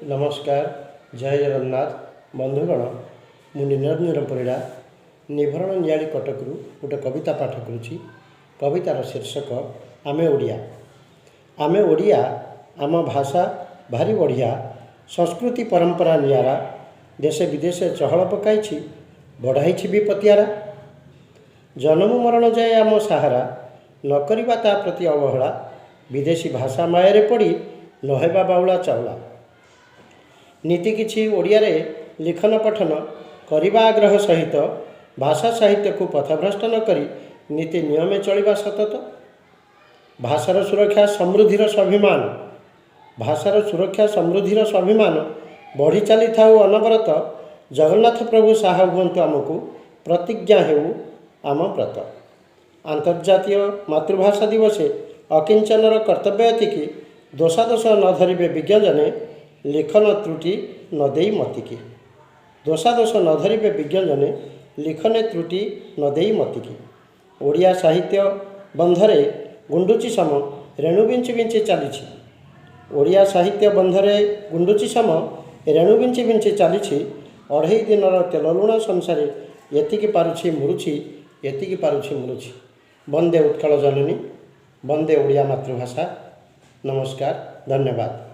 नमस्कार। जय जगन्नाथ बंधुगण। मु निरंजन परिड़ा निभरण नियाली कटकरू गोटे कविता पाठ करुँची। कवितार शीर्षक आमे ओडिया। आमे ओडिया आम भाषा भारी बढ़िया, संस्कृति परंपरा नियारा, देशे विदेशे चहल पकाई बढ़ाई भी पतियारा। जन्म मरण जाए आम सहारा, न करिबा ता प्रति अवहेला, विदेशी भाषा माୟରେ पड़ी नहेबा बाउला चाउला। नीति किछि ओडिया रे लिखन पठन करिबा आग्रह सहित भाषा साहित्य को पथभ्रष्ट न करी नीति नियमे चलिबा सतत। भाषार सुरक्षा समृद्धिर स्वाभिमान, भाषार सुरक्षा समृद्धिर स्वाभिमान बढ़ी चली थाउ अनवरत। जगन्नाथ प्रभु साहा हुअन्तु आमको, प्रतिज्ञा हेउ आम व्रत। अंतर्जातीय मातृभाषा दिवसे अकिंचनर कर्तव्य एतिकी, दोषादोष न धरिबे विज्ञजने, लिखन त्रुटि न देई मतिकी। दोषादोष न धरिबे विज्ञजने, लिखने त्रुटि न देई मतिकी। ओडिया साहित्य बंधरे गुंडुची सम रेणु बिंची बिंची चली। ओडिया साहित्य बंधरे गुंडुची सम रेणु बिंची बिंची चली। अढ़ई दिनर तेल लुण संसारे एतिकी पारुछि मुरुछि, एतिकी पारुछि मुरुछि। वंदे उत्कल जननी, वंदे ओडिया मातृभाषा। नमस्कार, धन्यवाद।